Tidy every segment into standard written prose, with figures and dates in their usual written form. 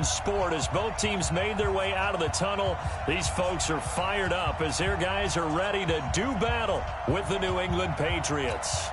sport as both teams made their way out of the tunnel. These folks are fired up as their guys are ready to do battle with the New England Patriots.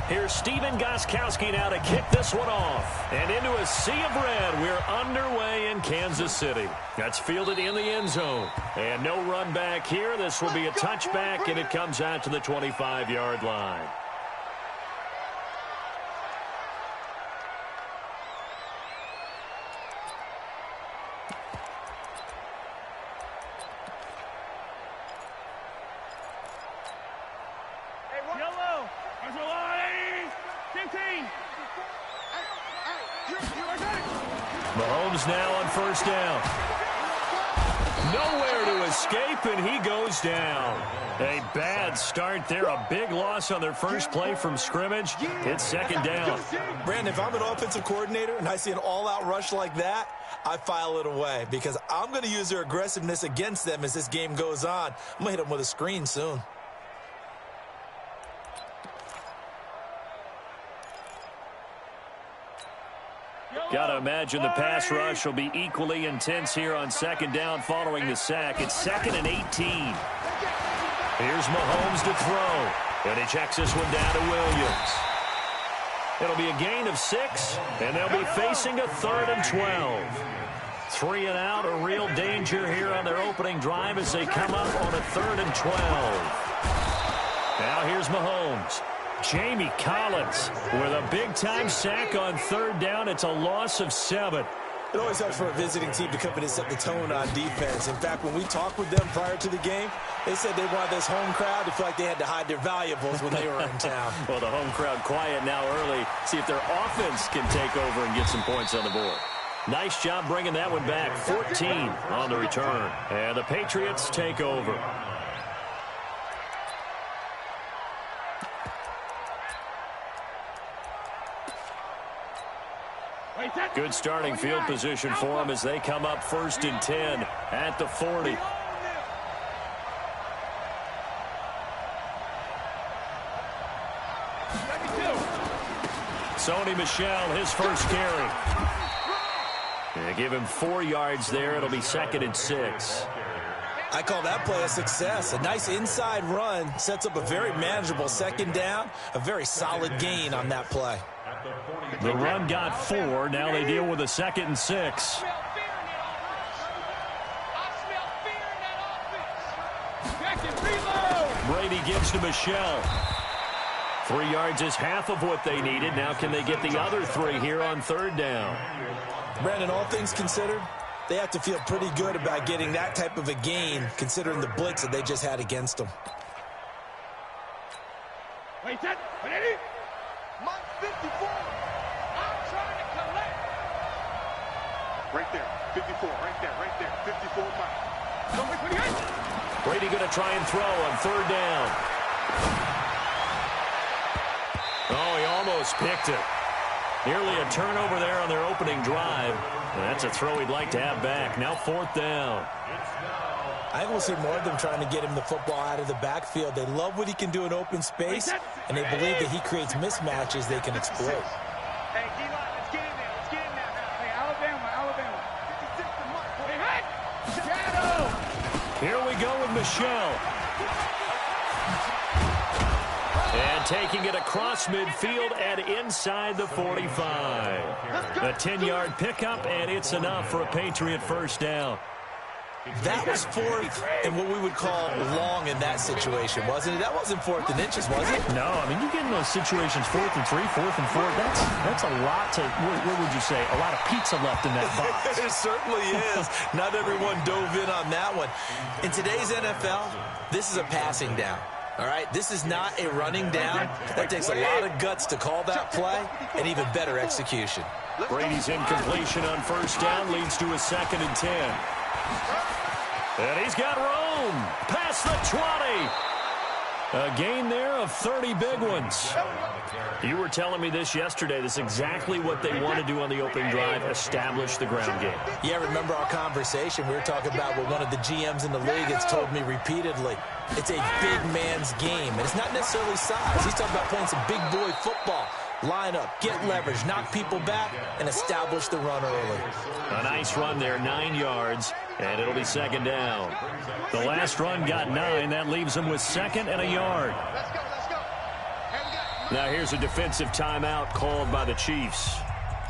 Here's Steven Gostkowski now to kick this one off. And into a sea of red, we're underway in Kansas City. That's fielded in the end zone. And no run back here. This will be a touchback, and it comes out to the 25-yard line. Mahomes now on first down. Nowhere to escape, and he goes down. A bad start there. A big loss on their first play from scrimmage. It's second down. Brandon, if I'm an offensive coordinator and I see an all-out rush like that, I file it away because I'm going to use their aggressiveness against them as this game goes on. I'm going to hit them with a screen soon. Got to imagine the pass rush will be equally intense here on second down following the sack. It's 2nd and 18. Here's Mahomes to throw. And he checks this one down to Williams. It'll be a gain of 6, and they'll be facing a 3rd and 12. 3 and out, a real danger here on their opening drive as they come up on a 3rd and 12. Now here's Mahomes. Jamie Collins with a big-time sack on 3rd down. It's a loss of 7. It always helps for a visiting team to come in and set the tone on defense. In fact, when we talked with them prior to the game, they said they wanted this home crowd to feel like they had to hide their valuables when they were in town. Well, the home crowd quiet now early. See if their offense can take over and get some points on the board. Nice job bringing that one back. 14 on the return. And the Patriots take over. Good starting field position for them as they come up 1st and 10 at the 40. Sony Michel, his first carry. They give him 4 yards there. It'll be 2nd and 6. I call that play a success. A nice inside run sets up a very manageable second down. A very solid gain on that play. The run got 4. Now they deal with a 2nd and 6. Brady gives to Michel. 3 yards is half of what they needed. Now can they get the other 3 here on 3rd down? Brandon, all things considered, they have to feel pretty good about getting that type of a gain considering the blitz that they just had against them. Wait, that, ready? Mark 54. I'm trying to collect. Right there, 54, right there, 54 Mike. Brady going to try and throw on 3rd down. Oh, he almost picked it. Nearly a turnover there on their opening drive. And that's a throw he'd like to have back. Now 4th down. I think we'll see more of them trying to get him the football out of the backfield. They love what he can do in open space, and they believe that he creates mismatches they can exploit. Hey, D-line, let's get in there. Let's get in there now. Hey, Alabama. 56 to Mark. Hey, shadow. Here we go with Michel. And taking it across midfield and inside the 45. A 10-yard pickup, and it's enough for a Patriot first down. That was 4th and what we would call long in that situation, wasn't it? That wasn't 4th and inches, was it? No, I mean, you get in those situations 4th and 3, 4th and 4. That's a lot to, what would you say, a lot of pizza left in that box. It certainly is. Not everyone dove in on that one. In today's NFL, this is a passing down. All right, this is not a running down. That takes a lot of guts to call that play and even better execution. Brady's incompletion on first down leads to a 2nd and 10. And he's got room past the 20. A gain there of 30 big ones. You were telling me this yesterday. This is exactly what they want to do on the opening drive, establish the ground game. Yeah, remember our conversation? We were talking about what one of the GMs in the league has told me repeatedly. It's a big man's game, and it's not necessarily size. He's talking about playing some big boy football. Line up, get leverage, knock people back, and establish the run early. A nice run there, 9 yards, and it'll be second down. The last run got 9. That leaves them with second and a yard. Now here's a defensive timeout called by the Chiefs.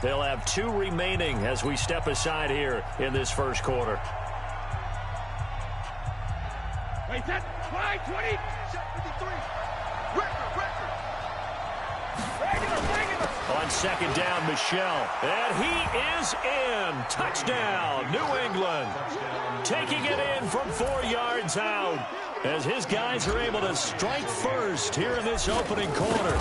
They'll have 2 remaining as we step aside here in this first quarter. Wait, set, 5, 20, 53. On second down, Michelle. And he is in. Touchdown, New England. Taking it in from 4 yards out as his guys are able to strike first here in this opening quarter.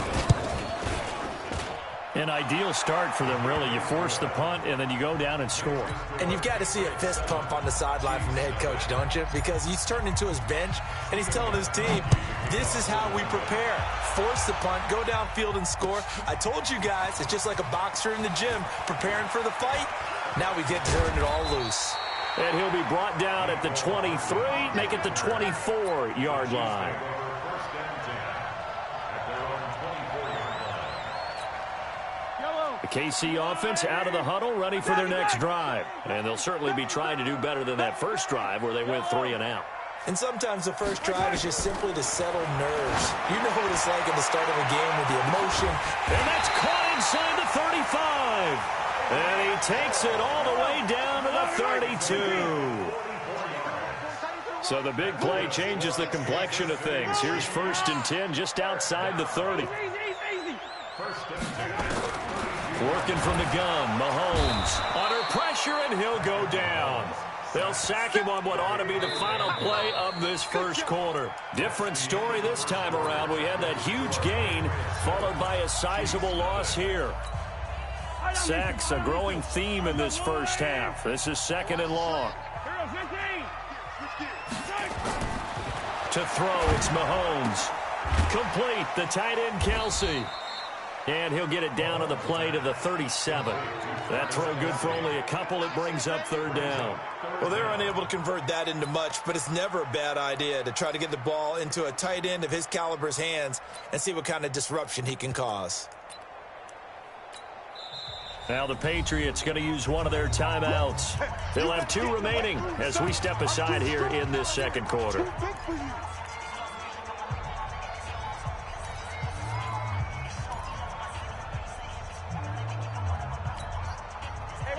An ideal start for them, really. You force the punt, and then you go down and score. And you've got to see a fist pump on the sideline from the head coach, don't you? Because he's turned into his bench, and he's telling his team, this is how we prepare. Force the punt, go downfield and score. I told you guys, it's just like a boxer in the gym preparing for the fight. Now we get to turn it all loose. And he'll be brought down at the 23, make it the 24-yard line. The KC offense out of the huddle, ready for their next drive. And they'll certainly be trying to do better than that first drive where they went 3 and out. And sometimes the first drive is just simply to settle nerves. You know what it's like at the start of a game with the emotion. And that's caught inside the 35. And he takes it all the way down to the 32. So the big play changes the complexion of things. Here's 1st and 10 just outside the 30. Working from the gun, Mahomes under pressure, and he'll go down. They'll sack him on what ought to be the final play of this first quarter. Different story this time around. We had that huge gain followed by a sizable loss here. Sacks, a growing theme in this first half. This is 2nd and long. To throw, it's Mahomes. Complete, the tight end, Kelsey. And he'll get it down on the play to the 37. That throw good for only a couple. It brings up 3rd down. Well, they're unable to convert that into much, but it's never a bad idea to try to get the ball into a tight end of his caliber's hands and see what kind of disruption he can cause. Now the Patriots going to use one of their timeouts. They'll have 2 remaining as we step aside here in this second quarter.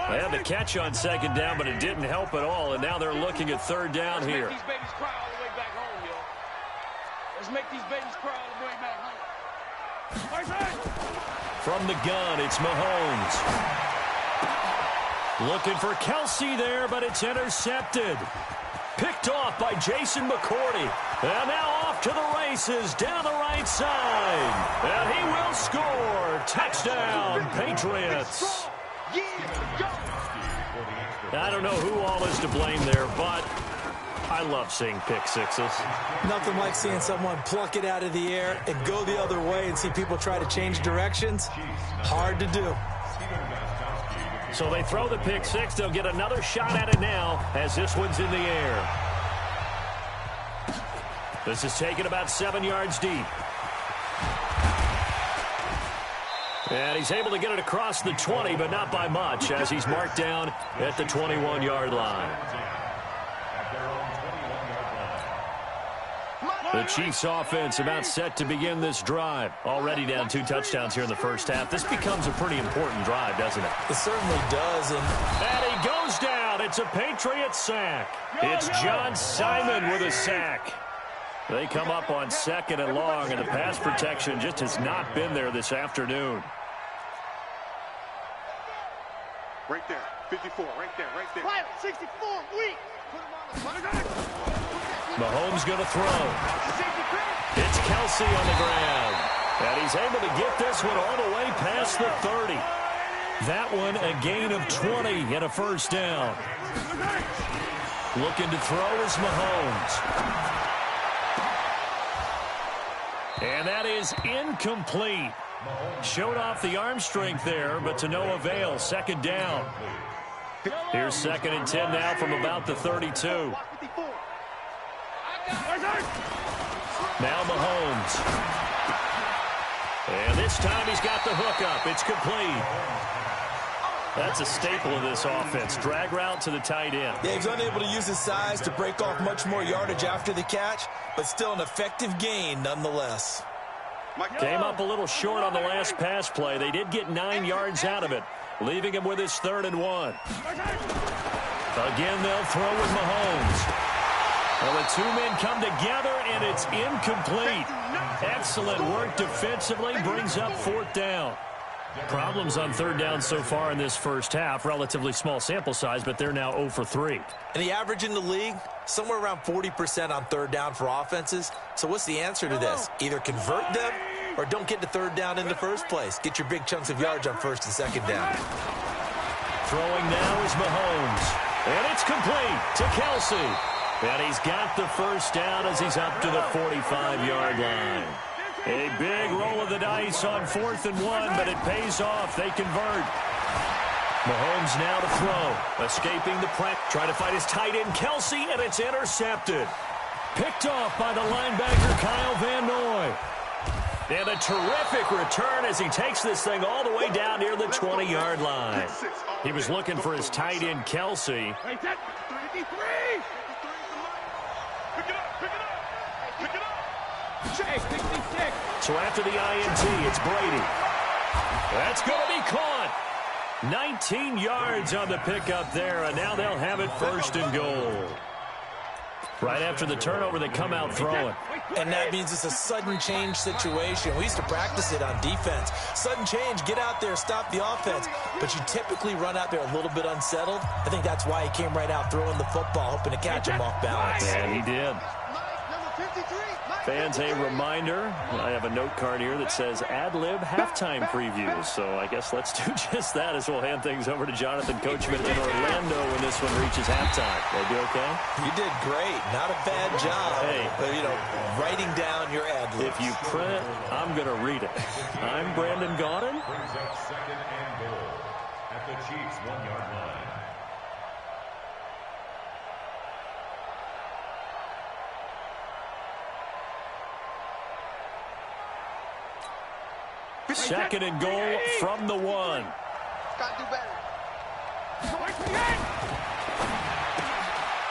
They had the catch on 2nd down, but it didn't help at all, and now they're looking at 3rd down here. Let's make these babies cry all the way back home, yo. Let's make these babies cry all the way back home. From the gun, it's Mahomes. Looking for Kelsey there, but it's intercepted. Picked off by Jason McCourty. And now off to the races down the right side. And he will score. Touchdown, Patriots. I don't know who all is to blame there, but I love seeing pick sixes. Nothing like seeing someone pluck it out of the air and go the other way and see people try to change directions. Hard to do. So they throw the pick six. They'll get another shot at it now as this one's in the air. This is taken about 7 yards deep. And he's able to get it across the 20, but not by much, as he's marked down at the 21-yard line. The Chiefs offense about set to begin this drive. Already down 2 touchdowns here in the first half. This becomes a pretty important drive, doesn't it? It certainly does. And he goes down. It's a Patriots sack. It's John Simon with a sack. They come up on 2nd and long, and the pass protection just has not been there this afternoon. Right there, 54, right there, right there. 64, weak. Mahomes going to throw. It's Kelsey on the ground. And he's able to get this one all the way past the 30. That one a gain of 20 and a first down. Looking to throw is Mahomes. And that is incomplete. Showed off the arm strength there, but to no avail. Second down. Here's 2nd and 10 now from about the 32. Now Mahomes. And this time he's got the hook up. It's complete. That's a staple of this offense. Drag route to the tight end. Yeah, he's unable to use his size to break off much more yardage after the catch, but still an effective gain nonetheless. Came up a little short on the last pass play. They did get 9 yards out of it, leaving him with his 3rd and 1. Again, they'll throw with Mahomes. Well, the two men come together, and it's incomplete. Excellent work defensively, brings up 4th down. Problems on 3rd down so far in this first half. Relatively small sample size, but they're now 0 for 3. And the average in the league, somewhere around 40% on 3rd down for offenses. So what's the answer to this? Either convert them or don't get to 3rd down in the first place. Get your big chunks of yards on 1st and 2nd down. Throwing now is Mahomes. And it's complete to Kelsey. And he's got the 1st down as he's up to the 45-yard line. A big roll of the dice on 4th and 1, but it pays off. They convert. Mahomes now to throw. Escaping the press. Trying to find his tight end, Kelsey, and it's intercepted. Picked off by the linebacker, Kyle Van Noy. And a terrific return as he takes this thing all the way down near the 20-yard line. He was looking for his tight end, Kelsey. So after the INT, it's Brady. That's going to be caught. 19 yards on the pickup there, and now they'll have it 1st and goal. Right after the turnover, they come out throwing. And that means it's a sudden change situation. We used to practice it on defense. Sudden change, get out there, stop the offense. But you typically run out there a little bit unsettled. I think that's why he came right out throwing the football, hoping to catch him off balance. And he did. Fans, a reminder, I have a note card here that says ad-lib halftime previews. So I guess let's do just that as we'll hand things over to Jonathan Coachman in Orlando when this one reaches halftime. They do okay? You did great. Not a bad job. Hey, writing down your ad-libs. If you print it, I'm going to read it. I'm Brandon Gaudin. Brings up 2nd and goal at the Chiefs' 1-yard line. Second and goal from the 1. Got to do better.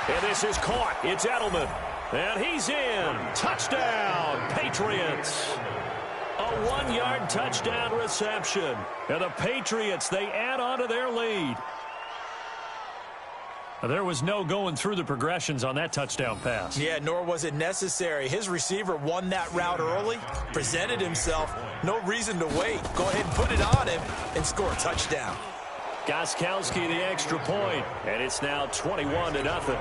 And this is caught. It's Edelman. And he's in. Touchdown, Patriots. A 1-yard touchdown reception. And the Patriots, they add on to their lead. There was no going through the progressions on that touchdown pass. Yeah, nor was it necessary. His receiver won that route early, presented himself. No reason to wait. Go ahead and put it on him and score a touchdown. Gostkowski the extra point, and it's now 21-0.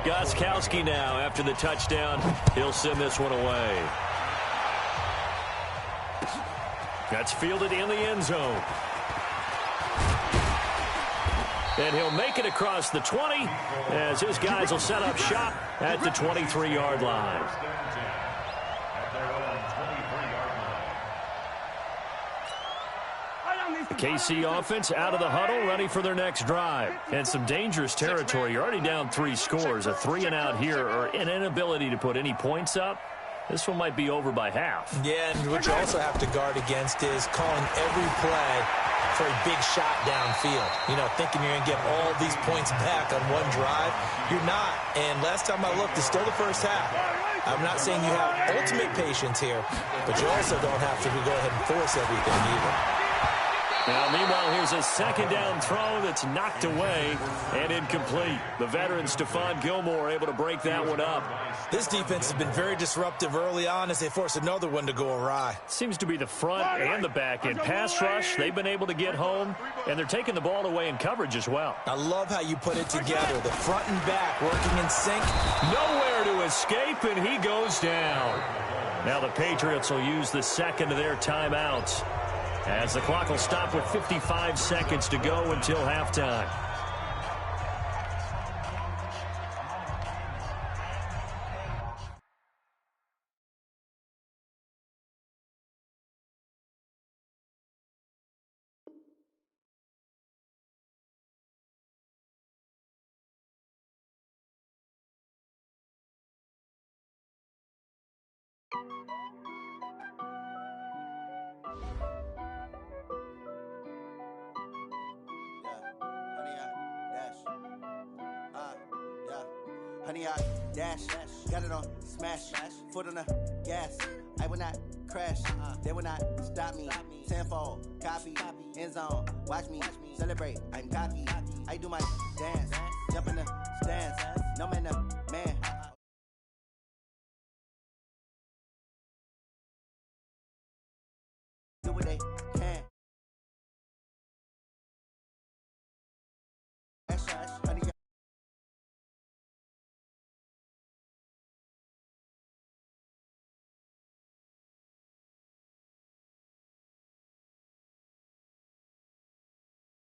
Gostkowski now after the touchdown. He'll send this one away. That's fielded in the end zone. And he'll make it across the 20 as his guys will set up shop at the 23-yard line. The KC offense out of the huddle, ready for their next drive. And some dangerous territory. You're already down 3 scores. A 3-and-out here, or an inability to put any points up. This one might be over by half. Yeah, and what you also have to guard against is calling every play for a big shot downfield. Thinking you're going to get all these points back on one drive. You're not. And last time I looked, it's still the first half. I'm not saying you have ultimate patience here, but you also don't have to go ahead and force everything either. Now, meanwhile, here's a second down throw that's knocked away and incomplete. The veteran Stephon Gilmore able to break that one up. This defense has been very disruptive early on as they force another one to go awry. Seems to be the front and the back end. Pass rush, they've been able to get home, and they're taking the ball away in coverage as well. I love how you put it together. The front and back working in sync. Nowhere to escape, and he goes down. Now the Patriots will use the second of their timeouts. As the clock will stop with 55 seconds to go until halftime. Honey, I dash, got it on smash, foot on the gas. I will not crash, they will not stop me. Tenfold, copy, end zone, watch me celebrate. I'm cocky, I do my dance, jump in the stands. No man